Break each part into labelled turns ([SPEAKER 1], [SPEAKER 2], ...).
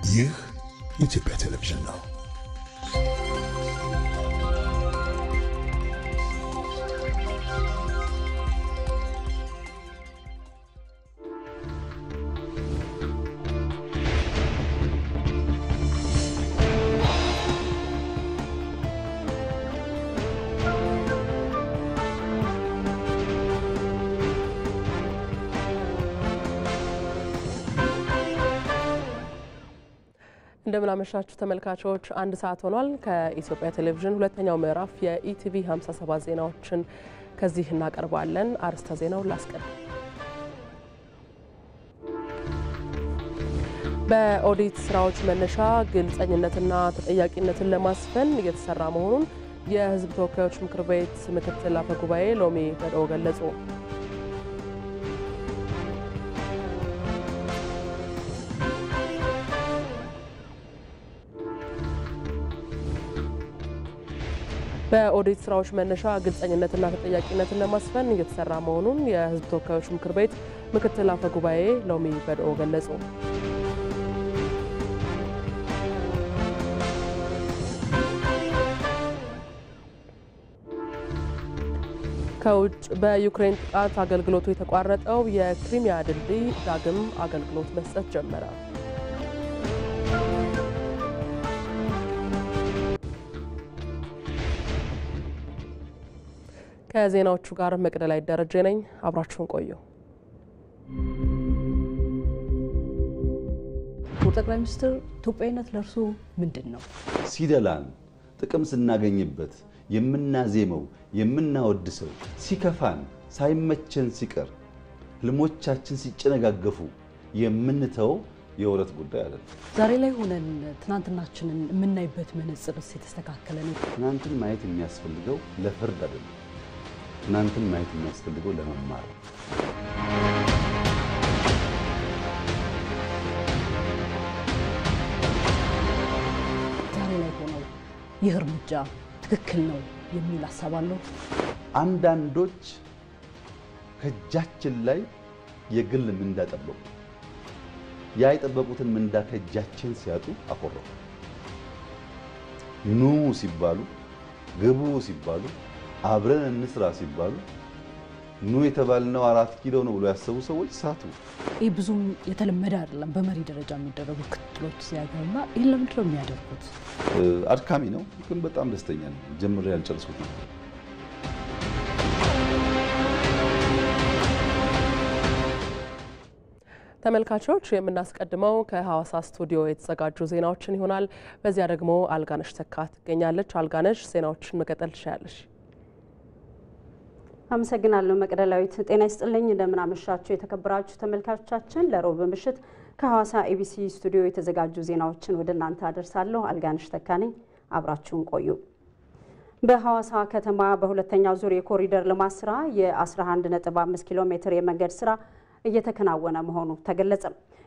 [SPEAKER 1] ይህ የኢትዮጵያ ቴሌቪዥን ነው። እንደምን አመሻችሁ ተመልካቾች፣ አንድ ሰዓት ሆኗል። ከኢትዮጵያ ቴሌቪዥን ሁለተኛው ምዕራፍ የኢቲቪ 57 ዜናዎችን ከዚህ እናቀርባለን። አርስተ ዜናው ላስቀድም። በኦዲት ስራዎች መነሻ ግልጸኝነትና ተጠያቂነትን ለማስፈን እየተሰራ መሆኑን የሕዝብ ተወካዮች ምክር ቤት ምክትል አፈ ጉባኤ ሎሚ በድኦ ገለጹ። በኦዲት ስራዎች መነሻ ግልጸኝነትና ተጠያቂነትን ለማስፈን እየተሰራ መሆኑን የሕዝብ ተወካዮች ምክር ቤት ምክትል አፈ ጉባኤ ሎሚ በድኦ ገለጹ። ከውጭ በዩክሬን ጥቃት አገልግሎቱ የተቋረጠው የክሪሚያ ድልድይ ዳግም አገልግሎት መስጠት ጀመረ። ከዜናዎቹ ጋር መቅደላይ ደረጀ ነኝ። አብራችሁን ቆዩ።
[SPEAKER 2] ጠቅላይ ሚኒስትር ኢትዮጵያዊነት ለርሱ ምንድነው?
[SPEAKER 3] ሲደላን ጥቅም ስናገኝበት የምናዜመው የምናወድሰው፣ ሲከፋን ሳይመቸን ሲቀር ህልሞቻችን ሲጨነጋገፉ የምንተው የወረት ጉዳይ አይደለም።
[SPEAKER 2] ዛሬ ላይ ሆነን ትናንትናችንን የምናይበት መነጽርስ የተስተካከለ ነው?
[SPEAKER 3] ትናንትን ማየት የሚያስፈልገው ለፍርድ አይደለም። ትናንትን ማየት የሚያስፈልገው ለመማር።
[SPEAKER 2] ዛሬ ላይ ሆነው ይህ እርምጃ ትክክል ነው የሚል ሀሳብ አለው።
[SPEAKER 3] አንዳንዶች ከእጃችን ላይ የግል ምንዳ ጠበቁ። ያ የጠበቁትን ምንዳ ከእጃችን ሲያጡ አኮረፉ። ኑ ሲባሉ፣ ግቡ ሲባሉ፣ አብረን እንስራ ሲባሉ ኑ የተባልነው 4 ኪሎ ነው ብሎ ያሰቡ ሰዎች ሳቱ።
[SPEAKER 2] ይህ ብዙም የተለመደ አይደለም። በመሪ ደረጃ የሚደረጉ ክትሎች ሲያገኙና ይህን ለምንድን ነው የሚያደርጉት?
[SPEAKER 3] አድካሚ ነው፣ ግን በጣም ደስተኛ ነኝ። ጀምሬ ያልጨረስኩት ነው።
[SPEAKER 2] ተመልካቾች የምናስቀድመው ከሐዋሳ ስቱዲዮ የተዘጋጁ ዜናዎችን ይሆናል። በዚያ ደግሞ አልጋነሽ ተካ ትገኛለች። አልጋነሽ ዜናዎችን መቀጠል ትችላለሽ።
[SPEAKER 4] አመሰግናለሁ መቅደላዊት። ጤና ይስጥልኝ፣ እንደምን አመሻችሁ የተከበራችሁ ተመልካቾቻችን። ለሮብ ምሽት ከሐዋሳ ኤቢሲ ስቱዲዮ የተዘጋጁ ዜናዎችን ወደ እናንተ አደርሳለሁ። አልጋነሽ ተካ ነኝ። አብራችሁን ቆዩ። በሐዋሳ ከተማ በሁለተኛው ዙር የኮሪደር ልማት ስራ የ11.5 ኪሎ ሜትር የመንገድ ስራ እየተከናወነ መሆኑ ተገለጸ።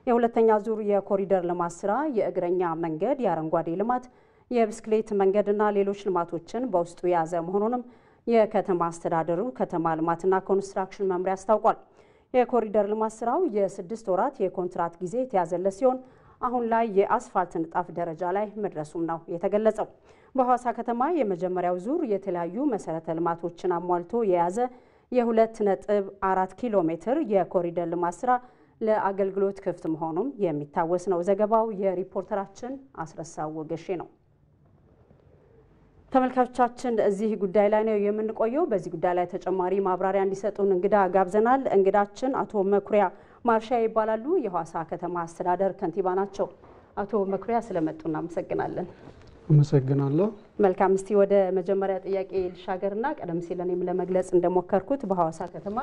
[SPEAKER 4] የሁለተኛ ዙር የኮሪደር ልማት ስራ የእግረኛ መንገድ፣ የአረንጓዴ ልማት፣ የብስክሌት መንገድና ሌሎች ልማቶችን በውስጡ የያዘ መሆኑንም የከተማ አስተዳደሩ ከተማ ልማትና ኮንስትራክሽን መምሪያ አስታውቋል። የኮሪደር ልማት ስራው የ6 ወራት የኮንትራት ጊዜ የተያዘለት ሲሆን አሁን ላይ የአስፋልት ንጣፍ ደረጃ ላይ መድረሱም ነው የተገለጸው። በሐዋሳ ከተማ የመጀመሪያው ዙር የተለያዩ መሰረተ ልማቶችን አሟልቶ የያዘ የ2.4 ኪሎ ሜትር የኮሪደር ልማት ስራ ለአገልግሎት ክፍት መሆኑም የሚታወስ ነው። ዘገባው የሪፖርተራችን አስረሳው ወገሼ ነው። ተመልካቾቻችን እዚህ ጉዳይ ላይ ነው የምንቆየው። በዚህ ጉዳይ ላይ ተጨማሪ ማብራሪያ እንዲሰጡን እንግዳ ጋብዘናል። እንግዳችን አቶ መኩሪያ ማርሻ ይባላሉ። የሐዋሳ ከተማ አስተዳደር ከንቲባ ናቸው። አቶ መኩሪያ ስለመጡ እናመሰግናለን።
[SPEAKER 5] አመሰግናለሁ።
[SPEAKER 4] መልካም። እስቲ ወደ መጀመሪያ ጥያቄ ልሻገርና ቀደም ሲል እኔም ለመግለጽ እንደሞከርኩት በሐዋሳ ከተማ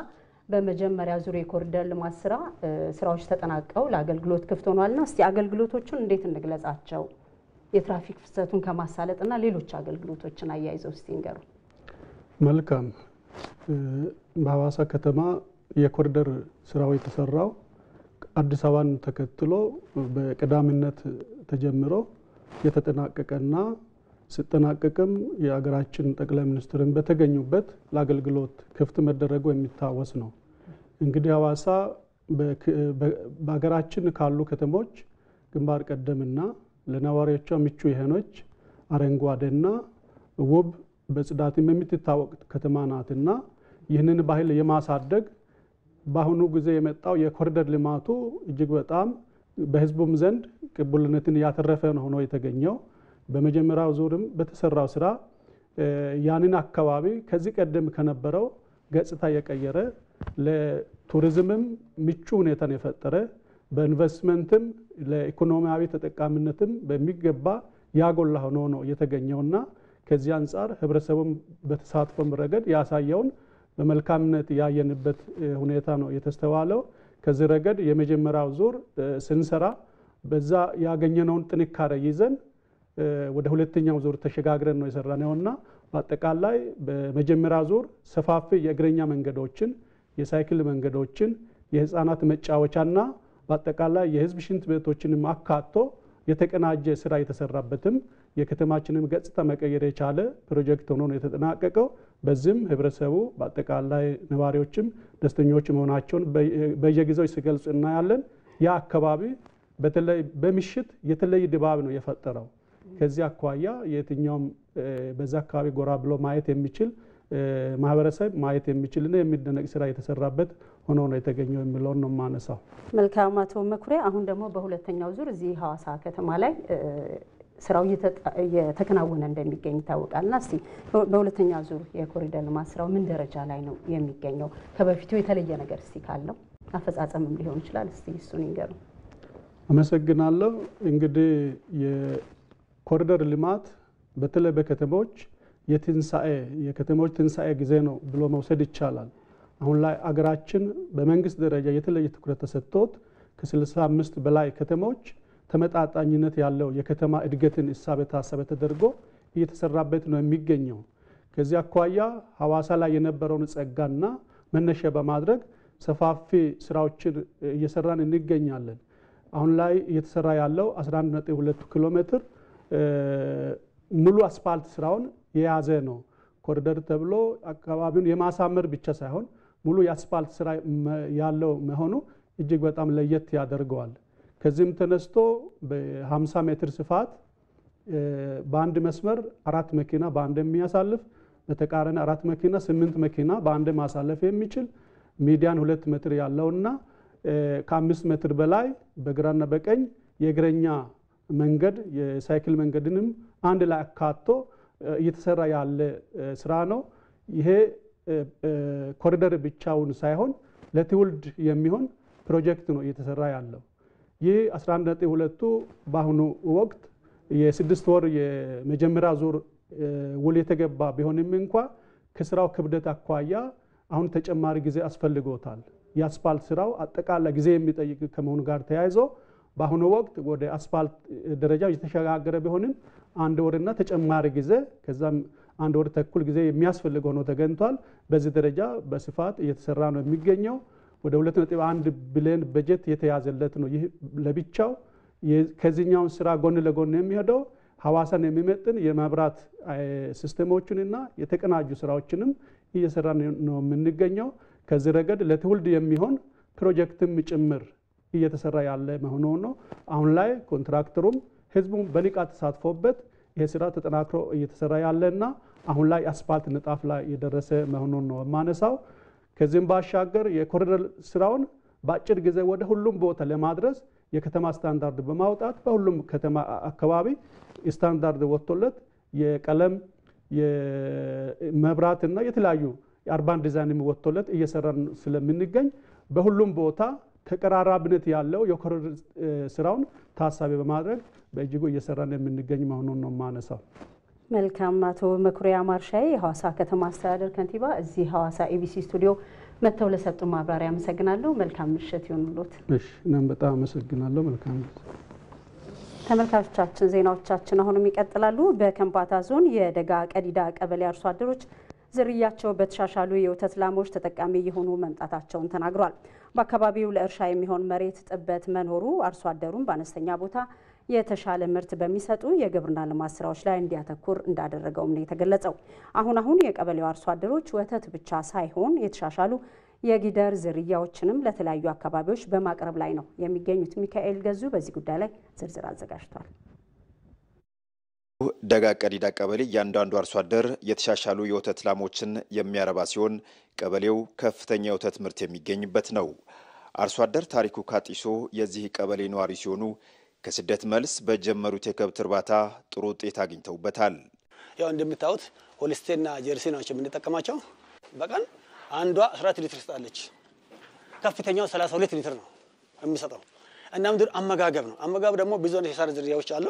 [SPEAKER 4] በመጀመሪያ ዙር የኮሪደር ልማት ስራዎች ተጠናቀው ለአገልግሎት ክፍት ሆኗልና እስቲ አገልግሎቶቹን እንዴት እንግለጻቸው? የትራፊክ ፍሰቱን ከማሳለጥና ሌሎች አገልግሎቶችን አያይዘው እስቲ እንገሩ።
[SPEAKER 5] መልካም። በሐዋሳ ከተማ የኮሪደር ስራው የተሰራው አዲስ አበባን ተከትሎ በቀዳሚነት ተጀምሮ የተጠናቀቀና ሲጠናቀቅም የሀገራችን ጠቅላይ ሚኒስትርን በተገኙበት ለአገልግሎት ክፍት መደረጉ የሚታወስ ነው። እንግዲህ ሐዋሳ በሀገራችን ካሉ ከተሞች ግንባር ቀደምና ለነዋሪዎቿ ምቹ የሆነች አረንጓዴና ውብ በጽዳትም የምትታወቅ ከተማ ናትና ይህንን ባህል የማሳደግ በአሁኑ ጊዜ የመጣው የኮሪደር ልማቱ እጅግ በጣም በህዝቡም ዘንድ ቅቡልነትን ያተረፈ ሆኖ የተገኘው በመጀመሪያው ዙርም በተሰራው ስራ ያንን አካባቢ ከዚህ ቀደም ከነበረው ገጽታ የቀየረ ለቱሪዝምም ምቹ ሁኔታን የፈጠረ በኢንቨስትመንትም ለኢኮኖሚያዊ ተጠቃሚነትም በሚገባ ያጎላ ሆኖ ነው የተገኘውና ከዚህ አንፃር ህብረተሰቡም በተሳትፎም ረገድ ያሳየውን በመልካምነት ያየንበት ሁኔታ ነው የተስተዋለው። ከዚህ ረገድ የመጀመሪያው ዙር ስንሰራ በዛ ያገኘነውን ጥንካሬ ይዘን ወደ ሁለተኛው ዙር ተሸጋግረን ነው የሰራነውና በአጠቃላይ በመጀመሪያ ዙር ሰፋፊ የእግረኛ መንገዶችን፣ የሳይክል መንገዶችን፣ የህፃናት መጫወቻና በአጠቃላይ የህዝብ ሽንት ቤቶችን አካቶ የተቀናጀ ስራ የተሰራበትም የከተማችንን ገጽታ መቀየር የቻለ ፕሮጀክት ሆኖ ነው የተጠናቀቀው። በዚህም ህብረተሰቡ በአጠቃላይ ነዋሪዎችም ደስተኞች መሆናቸውን በየጊዜው ሲገልጹ እናያለን። ያ አካባቢ በተለይ በምሽት የተለየ ድባብ ነው የፈጠረው። ከዚህ አኳያ የትኛውም በዛ አካባቢ ጎራ ብሎ ማየት የሚችል ማህበረሰብ ማየት የሚችልና የሚደነቅ ስራ የተሰራበት ሆኖ ነው የተገኘው የሚለውን ነው ማነሳው።
[SPEAKER 4] መልካም አቶ መኩሪያ፣ አሁን ደግሞ በሁለተኛው ዙር እዚህ ሐዋሳ ከተማ ላይ ስራው እየተከናወነ እንደሚገኝ ይታወቃልና እስቲ በሁለተኛ ዙር የኮሪደር ልማት ስራው ምን ደረጃ ላይ ነው የሚገኘው? ከበፊቱ የተለየ ነገር እስቲ ካለው አፈጻጸምም ሊሆን ይችላል፣ እስቲ እሱን ይንገሩ።
[SPEAKER 5] አመሰግናለሁ። እንግዲህ የኮሪደር ልማት በተለይ በከተሞች የከተሞች ትንሳኤ ጊዜ ነው ብሎ መውሰድ ይቻላል። አሁን ላይ አገራችን በመንግስት ደረጃ የተለየ ትኩረት ተሰጥቶት ከ65 በላይ ከተሞች ተመጣጣኝነት ያለው የከተማ እድገትን እሳቤ ታሳቢ ተደርጎ እየተሰራበት ነው የሚገኘው። ከዚህ አኳያ ሐዋሳ ላይ የነበረውን ጸጋና መነሻ በማድረግ ሰፋፊ ስራዎችን እየሰራን እንገኛለን። አሁን ላይ እየተሰራ ያለው 11.2 ኪሎ ሜትር ሙሉ አስፋልት ስራውን የያዘ ነው። ኮሪደር ተብሎ አካባቢውን የማሳመር ብቻ ሳይሆን ሙሉ የአስፋልት ስራ ያለው መሆኑ እጅግ በጣም ለየት ያደርገዋል። ከዚህም ተነስቶ በ50 ሜትር ስፋት በአንድ መስመር 4 መኪና በአንድ የሚያሳልፍ በተቃራኒ 4 መኪና 8 መኪና በአንድ ማሳለፍ የሚችል ሚዲያን 2 ሜትር ያለውና ከ5 ሜትር በላይ በግራና በቀኝ የእግረኛ መንገድ የሳይክል መንገድንም አንድ ላይ አካቶ እየተሰራ ያለ ስራ ነው። ይሄ ኮሪደር ብቻውን ሳይሆን ለትውልድ የሚሆን ፕሮጀክት ነው እየተሰራ ያለው። ይህ 11.2 በአሁኑ ወቅት የ6 ወር የመጀመሪያ ዙር ውል የተገባ ቢሆንም እንኳ ከስራው ክብደት አኳያ አሁን ተጨማሪ ጊዜ አስፈልጎታል። የአስፋልት ስራው አጠቃላይ ጊዜ የሚጠይቅ ከመሆኑ ጋር ተያይዞ በአሁኑ ወቅት ወደ አስፋልት ደረጃ የተሸጋገረ ቢሆንም 1 ወርና ተጨማሪ ጊዜ ከዛም 1 ወር ተኩል ጊዜ የሚያስፈልግ ሆኖ ተገኝቷል። በዚህ ደረጃ በስፋት እየተሰራ ነው የሚገኘው። ወደ 2.1 ቢሊዮን በጀት የተያዘለት ነው። ይህ ለብቻው ከዚህኛው ስራ ጎን ለጎን የሚሄደው ሐዋሳን የሚመጥን የመብራት ሲስተሞችንና የተቀናጁ ስራዎችንም እየሰራ ነው የምንገኘው። ከዚህ ረገድ ለትውልድ የሚሆን ፕሮጀክትም ጭምር እየተሰራ ያለ መሆኑ ነው። አሁን ላይ ኮንትራክተሩም ህዝቡም በንቃት ተሳትፎበት ይሄ ስራ ተጠናክሮ እየተሰራ ያለና አሁን ላይ አስፋልት ንጣፍ ላይ የደረሰ መሆኑን ነው የማነሳው። ከዚህም ባሻገር የኮሪደር ስራውን በአጭር ጊዜ ወደ ሁሉም ቦታ ለማድረስ የከተማ ስታንዳርድ በማውጣት በሁሉም ከተማ አካባቢ ስታንዳርድ ወጥቶለት የቀለም የመብራትና የተለያዩ የአርባን ዲዛይን ወጥቶለት እየሰራን ስለምንገኝ በሁሉም ቦታ ተቀራራብነት ያለው የኮሪደር ስራውን ታሳቢ በማድረግ በእጅጉ እየሰራን የምንገኝ መሆኑን ነው የማነሳው።
[SPEAKER 4] መልካም። አቶ መኩሪያ ማርሻዬ የሐዋሳ ከተማ አስተዳደር ከንቲባ እዚህ ሐዋሳ ኢቢሲ ስቱዲዮ መጥተው ለሰጡ ማብራሪያ አመሰግናለሁ። መልካም ምሽት ይሁንልዎት።
[SPEAKER 5] እሺ፣ እኔም በጣም አመሰግናለሁ። መልካም
[SPEAKER 4] ተመልካቾቻችን፣ ዜናዎቻችን አሁንም ይቀጥላሉ። በከምባታ ዞን የደጋ ቀዲዳ ቀበሌ አርሶ አደሮች ዝርያቸው በተሻሻሉ የወተት ላሞች ተጠቃሚ የሆኑ መምጣታቸውን ተናግሯል። በአካባቢው ለእርሻ የሚሆን መሬት ጥበት መኖሩ አርሶ አደሩን በአነስተኛ ቦታ የተሻለ ምርት በሚሰጡ የግብርና ልማት ስራዎች ላይ እንዲያተኩር እንዳደረገውም ነው የተገለጸው። አሁን የቀበሌው አርሶ አደሮች ወተት ብቻ ሳይሆን የተሻሻሉ የጊደር ዝርያዎችንም ለተለያዩ አካባቢዎች በማቅረብ ላይ ነው የሚገኙት። ሚካኤል ገዙ በዚህ ጉዳይ ላይ ዝርዝር አዘጋጅቷል።
[SPEAKER 6] ደጋ ቀዲዳ ቀበሌ እያንዳንዱ አርሶ አደር የተሻሻሉ የወተት ላሞችን የሚያረባ ሲሆን ቀበሌው ከፍተኛ የወተት ምርት የሚገኝበት ነው። አርሶ አደር ታሪኩ ካጢሶ የዚህ ቀበሌ ነዋሪ ሲሆኑ ከስደት መልስ በጀመሩት የከብት እርባታ ጥሩ ውጤት አግኝተውበታል።
[SPEAKER 7] ያው እንደምታዩት ሆልስቴንና ጀርሲ ናቸው የምንጠቀማቸው። በቀን አንዷ 14 ሊትር ትሰጣለች። ከፍተኛው 32 ሊትር ነው የሚሰጠው። እና ምድር አመጋገብ ነው። አመጋገብ ደግሞ ብዙ አይነት የሳር ዝርያዎች አሉ።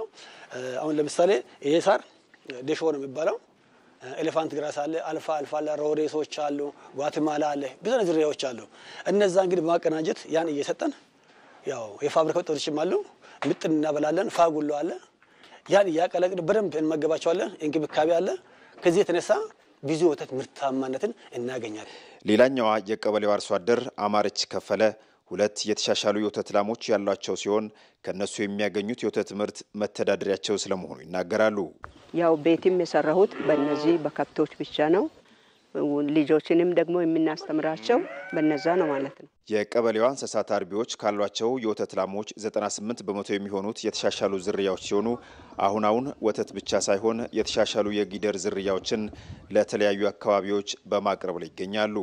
[SPEAKER 7] አሁን ለምሳሌ ይሄ ሳር ዴሾ ነው የሚባለው። ኤሌፋንት ግራስ አለ፣ አልፋ አለ፣ ሮዴሶች አሉ፣ ጓቲማላ አለ፣ ብዙ አይነት ዝርያዎች አሉ። እነዛ እንግዲህ በማቀናጀት ያን እየሰጠን ያው የፋብሪካ ውጤቶችም አሉ። ምጥን እናበላለን፣ ፋጉሎ አለ። ያን እያቀለቅን በደንብ እንመገባቸዋለን። እንክብካቤ አለ። ከዚህ የተነሳ ብዙ ወተት ምርታማነትን እናገኛለን።
[SPEAKER 6] ሌላኛዋ የቀበሌው አርሶ አደር አማረች ከፈለ ሁለት የተሻሻሉ የወተት ላሞች ያሏቸው ሲሆን ከነሱ የሚያገኙት የወተት ምርት መተዳደሪያቸው ስለመሆኑ ይናገራሉ።
[SPEAKER 8] ያው ቤትም የሰራሁት በእነዚህ በከብቶች ብቻ ነው። ልጆችንም ደግሞ የምናስተምራቸው በነዛ ነው ማለት ነው።
[SPEAKER 6] የቀበሌዋ እንስሳት አርቢዎች ካሏቸው የወተት ላሞች 98 በመቶ የሚሆኑት የተሻሻሉ ዝርያዎች ሲሆኑ አሁን ወተት ብቻ ሳይሆን የተሻሻሉ የጊደር ዝርያዎችን ለተለያዩ አካባቢዎች በማቅረብ ላይ ይገኛሉ።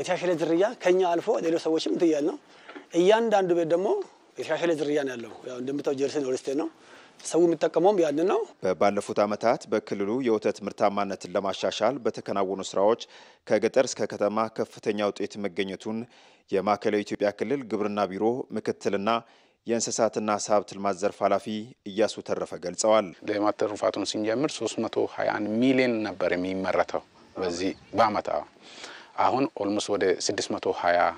[SPEAKER 7] የተሻሻለ ዝርያ ከኛ አልፎ ሌሎች ሰዎችም እንትያል ነው። እያንዳንዱ ቤት ደግሞ የተሻሻለ ዝርያ ነው ያለው። ያው እንደምታው ጀርሲ ነው ሆልስቴን ነው ሰው የሚጠቀመውም ያን ነው።
[SPEAKER 6] ባለፉት ዓመታት በክልሉ የወተት ምርታማነትን ለማሻሻል በተከናወኑ ስራዎች ከገጠር እስከ ከተማ ከፍተኛ ውጤት መገኘቱን የማዕከላዊ ኢትዮጵያ ክልል ግብርና ቢሮ ምክትልና የእንስሳትና ዓሳ ሀብት ልማት ዘርፍ ኃላፊ እያሱ ተረፈ ገልጸዋል።
[SPEAKER 9] ለማት ትሩፋቱን ስንጀምር 321 ሚሊዮን ነበር የሚመረተው በዚህ በአመት። አሁን ኦልሞስት ወደ 620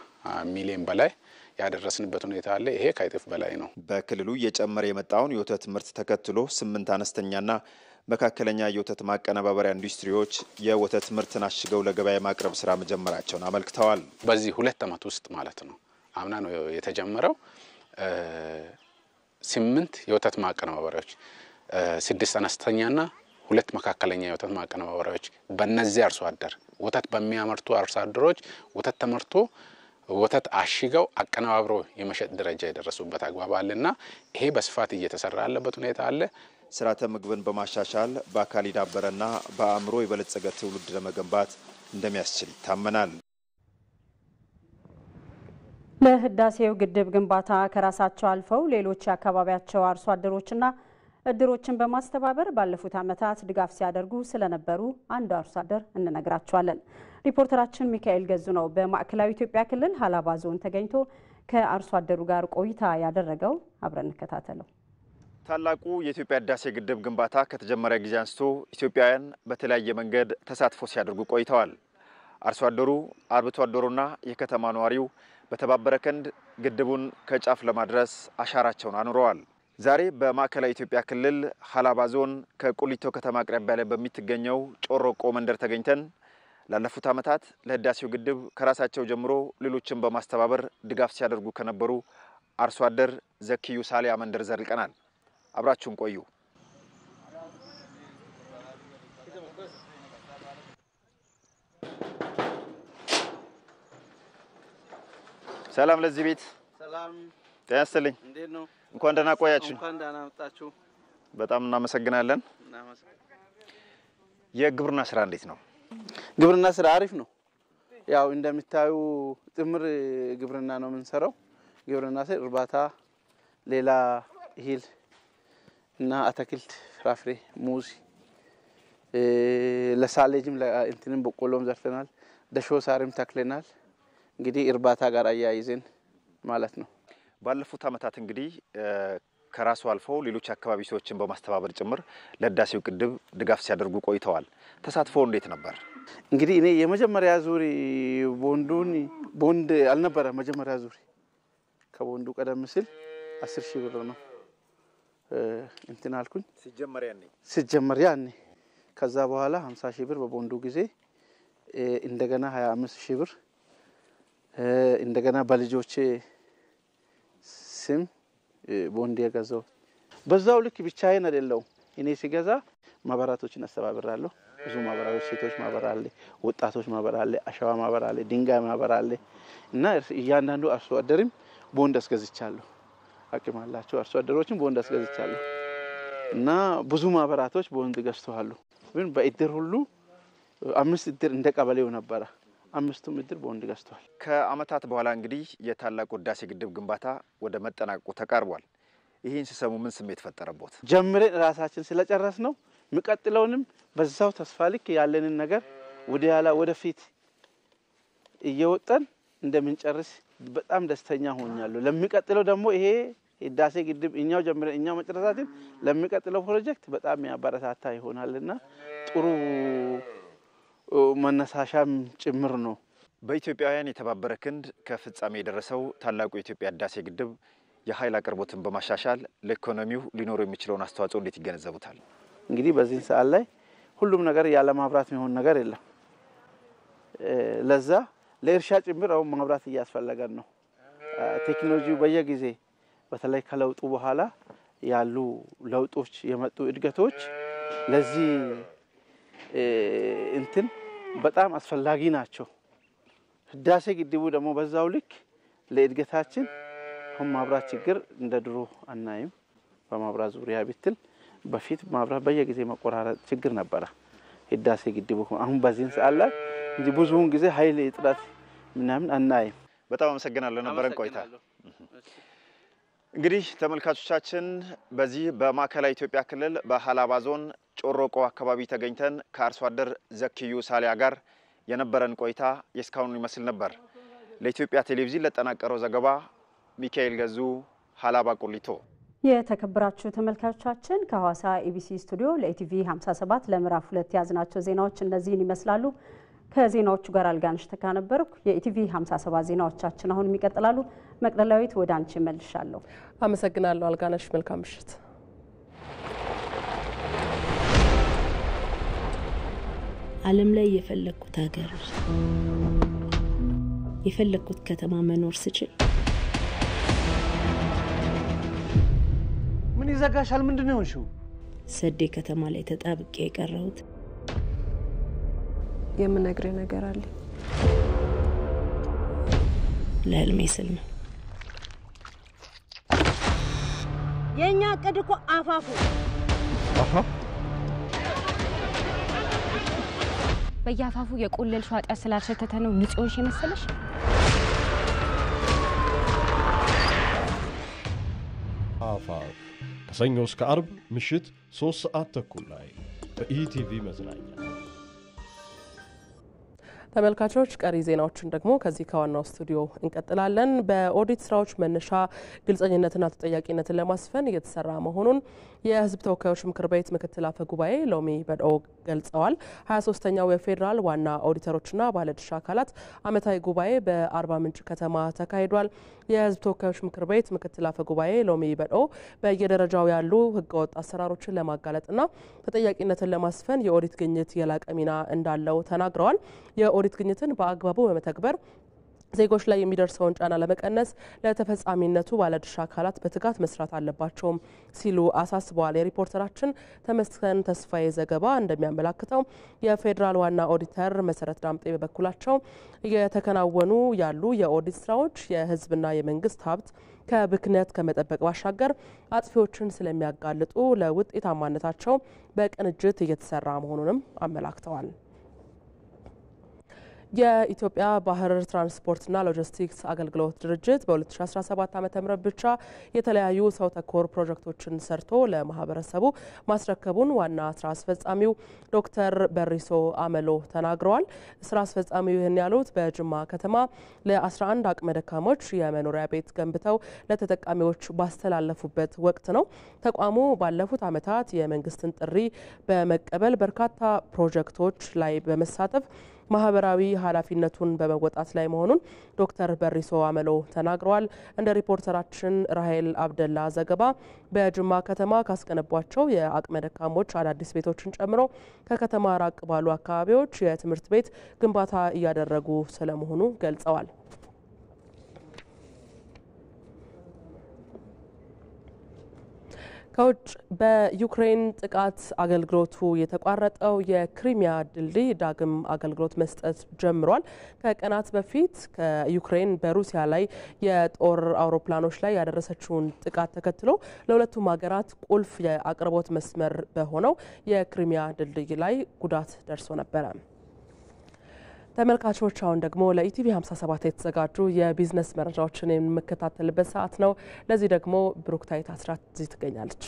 [SPEAKER 9] ሚሊዮን በላይ ያደረስንበት ሁኔታ አለ። ይሄ ከይጥፍ በላይ ነው።
[SPEAKER 6] በክልሉ እየጨመረ የመጣውን የወተት ምርት ተከትሎ 8 አነስተኛና መካከለኛ የወተት ማቀነባበሪያ ኢንዱስትሪዎች የወተት ምርትን አሽገው ለገበያ ማቅረብ ስራ መጀመራቸውን አመልክተዋል።
[SPEAKER 9] በዚህ 2 አመት ውስጥ ማለት ነው። አምና ነው የተጀመረው። 8 የወተት ማቀነባበሪያዎች፣ 6 አነስተኛና 2 መካከለኛ የወተት ማቀነባበሪያዎች በእነዚህ አርሶ አደር ወተት በሚያመርቱ አርሶ አደሮች ወተት ተመርቶ ወተት አሽገው አቀነባብሮ የመሸጥ ደረጃ የደረሱበት አግባብ አለና ይሄ በስፋት እየተሰራ ያለበት ሁኔታ አለ።
[SPEAKER 6] ስርዓተ ምግብን በማሻሻል በአካል ዳበረና በአእምሮ የበለጸገ ትውልድ ለመገንባት እንደሚያስችል ይታመናል።
[SPEAKER 4] ለህዳሴው ግድብ ግንባታ ከራሳቸው አልፈው ሌሎች አካባቢያቸው አርሶ አደሮችና እድሮችን በማስተባበር ባለፉት ዓመታት ድጋፍ ሲያደርጉ ስለነበሩ አንድ አርሶ አደር እንነግራቸዋለን። ሪፖርተራችን ሚካኤል ገዙ ነው በማዕከላዊ ኢትዮጵያ ክልል ሀላባ ዞን ተገኝቶ ከአርሶ አደሩ ጋር ቆይታ ያደረገው። አብረን እንከታተለው።
[SPEAKER 6] ታላቁ የኢትዮጵያ ህዳሴ ግድብ ግንባታ ከተጀመረ ጊዜ አንስቶ ኢትዮጵያውያን በተለያየ መንገድ ተሳትፎ ሲያደርጉ ቆይተዋል። አርሶ አደሩ፣ አርብቶ አደሩና የከተማ ነዋሪው በተባበረ ክንድ ግድቡን ከጫፍ ለማድረስ አሻራቸውን አኑረዋል። ዛሬ በማዕከላዊ ኢትዮጵያ ክልል ሀላባ ዞን ከቁሊቶ ከተማ አቅራቢያ ላይ በሚገኘው ጮሮቆ መንደር ተገኝተን ላለፉት ዓመታት ለህዳሴው ግድብ ከራሳቸው ጀምሮ ሌሎችን በማስተባበር ድጋፍ ሲያደርጉ ከነበሩ አርሶ አደር ዘኪዩ ሳሊያ መንደር ዘልቀናል። አብራችሁን ቆዩ። ሰላም ለዚህ ቤት።
[SPEAKER 10] ሰላም
[SPEAKER 6] ጤና ይስጥልኝ።
[SPEAKER 10] እንዴት ነው?
[SPEAKER 6] እንኳን ደህና ቆያችሁ።
[SPEAKER 10] እንኳን ደህና መጣችሁ።
[SPEAKER 6] በጣም እናመሰግናለን። የግብርና ስራ እንዴት ነው?
[SPEAKER 10] ግብርና ስራ አሪፍ ነው። ያው እንደምታዩ ጥምር ግብርና ነው የምንሰራው። ግብርና ስራ እርባታ፣ ሌላ እህል እና አትክልት፣ ፍራፍሬ፣ ሙዝ፣ ለሳሌጅም ለእንትንም በቆሎም ዘርተናል። ደሾ ሳርም ተክለናል። እንግዲህ እርባታ ጋር አያይዘን ማለት ነው።
[SPEAKER 6] ባለፉት ዓመታት እንግዲህ ከራሱ አልፈው ሌሎች አካባቢ ሰዎችን በማስተባበር ጭምር ለህዳሴው ግድብ ድጋፍ ሲያደርጉ ቆይተዋል። ተሳትፎ እንዴት ነበር?
[SPEAKER 10] እንግዲህ እኔ የመጀመሪያ ዙር ቦንድ አልነበረ። መጀመሪያ ዙር ከቦንዱ ቀደም ሲል 10,000 ብር ነው እንትን አልኩኝ ሲጀመር ያኔ። ከዛ በኋላ 50,000 ብር በቦንዱ ጊዜ እንደገና 25,000 ብር እንደገና በልጆቼ ስም ቦንድ የገዛው። በዛው ልክ ብቻዬን አይደለም። እኔ ሲገዛ ማህበራቶችን አስተባብራለሁ። ብዙ ማህበራዊ ሴቶች ማህበር አለ፣ ወጣቶች ማህበር አለ፣ አሸዋ ማህበር አለ፣ ድንጋይ ማህበር አለ እና እያንዳንዱ አርሶ አደርም ቦንድ አስገዝቻለሁ። አቅም አላቸው አርሶ አደሮችም ቦንድ አስገዝቻለሁ እና ብዙ ማህበራቶች ቦንድ ገዝተዋል። ግን በእድር ሁሉ 5 እድር እንደ ቀበሌው ነበር። 5ቱም እድር ቦንድ ገዝተዋል።
[SPEAKER 6] ከአመታት በኋላ እንግዲህ የታላቁ ህዳሴ ግድብ ግንባታ ወደ መጠናቀቁ ተቃርቧል። ይሄን ሲሰሙ ምን ስሜት ፈጠረቦት?
[SPEAKER 10] ጀምረን ራሳችን ስለጨረስ ነው የሚቀጥለውንም በዛው ተስፋ ልክ ያለንን ነገር ወደ ያላ ወደፊት እየወጣን እንደምንጨርስ በጣም ደስተኛ ሆኛለሁ። ለሚቀጥለው ደግሞ ይሄ ህዳሴ ግድብ እኛው ጀምረን እኛው መጨረሳችን ለሚቀጥለው ፕሮጀክት በጣም ያበረታታ ይሆናልና ጥሩ መነሳሻም ጭምር ነው።
[SPEAKER 6] በኢትዮጵያውያን የተባበረ ክንድ ከፍጻሜ የደረሰው ታላቁ የኢትዮጵያ ህዳሴ ግድብ የኃይል አቅርቦትን በማሻሻል ለኢኮኖሚው ሊኖር የሚችለውን አስተዋጽኦ እንዴት ይገነዘቡታል?
[SPEAKER 10] እንግዲህ በዚህ ሰዓት ላይ ሁሉም ነገር ያለ ማብራት የሚሆን ነገር የለም። ለዛ ለእርሻ ጭምር አሁን ማብራት እያስፈለገን ነው። ቴክኖሎጂው በየጊዜ በተለይ ከለውጡ በኋላ ያሉ ለውጦች የመጡ እድገቶች ለዚህ እንትን በጣም አስፈላጊ ናቸው። ህዳሴ ግድቡ ደግሞ በዛው ልክ ለእድገታችን አሁን ማብራት ችግር እንደ ድሮ አናይም። በማብራት ዙሪያ ብትል በፊት ማብራት በየጊዜ መቆራረጥ ችግር ነበር። ህዳሴ ግድቡ አሁን በዚህ ሰዓት ላይ እንጂ ብዙውን ጊዜ ኃይል እጥረት ምናምን አናይም።
[SPEAKER 6] በጣም አመሰግናለሁ ነበረን ቆይታ። እንግዲህ ተመልካቾቻችን በዚህ በማዕከላዊ ኢትዮጵያ ክልል በሃላባ ዞን ጮሮቆ አካባቢ ተገኝተን ከአርሶ አደር ዘኪዩ ሳሊያ ጋር የነበረን ቆይታ የስካውን ይመስል ነበር። ለኢትዮጵያ ቴሌቪዥን ለተጠናቀረው ዘገባ ሚካኤል ገዙ ሃላባ ቁሊቶ።
[SPEAKER 4] የተከበራችሁ ተመልካቾቻችን ከሐዋሳ ኢቢሲ ስቱዲዮ ለኢቲቪ 57 ለምዕራፍ 2 ያዝናቸው ዜናዎች እነዚህን ይመስላሉ። ከዜናዎቹ ጋር አልጋነሽ ተካ ነበርኩ። የኢቲቪ 57 ዜናዎቻችን አሁን ይቀጥላሉ። መቅደላዊት ወደ አንቺ መልሻለሁ።
[SPEAKER 1] አመሰግናለሁ አልጋነሽ። መልካም ምሽት።
[SPEAKER 11] ዓለም ላይ የፈለኩት ሀገር የፈለኩት ከተማ መኖር ስችል
[SPEAKER 12] ምን ይዘጋሻል? ምንድነው የሆንሽው?
[SPEAKER 11] ሰዴ ከተማ ላይ ተጣብቄ የቀረሁት
[SPEAKER 2] የምነግርህ ነገር አለ።
[SPEAKER 11] ለህልሜ ስል ነው።
[SPEAKER 13] የኛ ዕቅድ እኮ አፋፉ በያፋፉ የቆለልሽው ኃጢአት ስላልሸተተ ነው ንጹህ የመሰለሽ።
[SPEAKER 14] አፋፍ ከሰኞ እስከ አርብ ምሽት 3 ሰዓት ተኩል ላይ በኢቲቪ መዝናኛ።
[SPEAKER 1] ተመልካቾች ቀሪ ዜናዎችን ደግሞ ከዚህ ከዋናው ስቱዲዮ እንቀጥላለን። በኦዲት ስራዎች መነሻ ግልጸኝነትና ተጠያቂነትን ለማስፈን እየተሰራ መሆኑን የህዝብ ተወካዮች ምክር ቤት ምክትል አፈ ጉባኤ ሎሚ በድኦ ገልጸዋል። 23ኛው የፌዴራል ዋና ኦዲተሮችና ባለድርሻ አካላት ዓመታዊ ጉባኤ በአርባ ምንጭ ከተማ ተካሂዷል። የህዝብ ተወካዮች ምክር ቤት ምክትል አፈ ጉባኤ ሎሚ በድኦ በየደረጃው ያሉ ህገወጥ አሰራሮችን ለማጋለጥና ተጠያቂነትን ለማስፈን የኦዲት ግኝት የላቀ ሚና እንዳለው ተናግረዋል። የኦዲት ግኝትን በአግባቡ በመተግበር ዜጎች ላይ የሚደርሰውን ጫና ለመቀነስ ለተፈጻሚነቱ ባለድርሻ አካላት በትጋት መስራት አለባቸውም ሲሉ አሳስበዋል። የሪፖርተራችን ተመስገን ተስፋዬ ዘገባ እንደሚያመላክተው የፌዴራል ዋና ኦዲተር መሰረት ዳምጤ በበኩላቸው እየተከናወኑ ያሉ የኦዲት ስራዎች የህዝብና የመንግስት ሀብት ከብክነት ከመጠበቅ ባሻገር አጥፊዎችን ስለሚያጋልጡ ለውጤታማነታቸው በቅንጅት እየተሰራ መሆኑንም አመላክተዋል። የኢትዮጵያ ባህር ትራንስፖርትና ሎጂስቲክስ አገልግሎት ድርጅት በ2017 ዓ.ም ብቻ የተለያዩ ሰው ተኮር ፕሮጀክቶችን ሰርቶ ለማህበረሰቡ ማስረከቡን ዋና ስራ አስፈጻሚው ዶክተር በሪሶ አመሎ ተናግረዋል። ስራ አስፈጻሚው ይህን ያሉት በጅማ ከተማ ለ11 አቅመ ደካሞች የመኖሪያ ቤት ገንብተው ለተጠቃሚዎች ባስተላለፉበት ወቅት ነው። ተቋሙ ባለፉት ዓመታት የመንግስትን ጥሪ በመቀበል በርካታ ፕሮጀክቶች ላይ በመሳተፍ ማህበራዊ ኃላፊነቱን በመወጣት ላይ መሆኑን ዶክተር በሪሶ አመሎ ተናግረዋል። እንደ ሪፖርተራችን ራሄል አብደላ ዘገባ በጅማ ከተማ ካስገነቧቸው የአቅመ ደካሞች አዳዲስ ቤቶችን ጨምሮ ከከተማ ራቅ ባሉ አካባቢዎች የትምህርት ቤት ግንባታ እያደረጉ ስለመሆኑ ገልጸዋል። ከውጭ በዩክሬን ጥቃት አገልግሎቱ የተቋረጠው የክሪሚያ ድልድይ ዳግም አገልግሎት መስጠት ጀምሯል። ከቀናት በፊት ከዩክሬን በሩሲያ ላይ የጦር አውሮፕላኖች ላይ ያደረሰችውን ጥቃት ተከትሎ ለሁለቱም ሀገራት ቁልፍ የአቅርቦት መስመር በሆነው የክሪሚያ ድልድይ ላይ ጉዳት ደርሶ ነበረ። ተመልካቾች አሁን ደግሞ ለኢቲቪ 57 የተዘጋጁ የቢዝነስ መረጃዎችን የምንከታተልበት ሰዓት ነው። ለዚህ ደግሞ ብሩክታይት አስራት እዚህ ትገኛለች።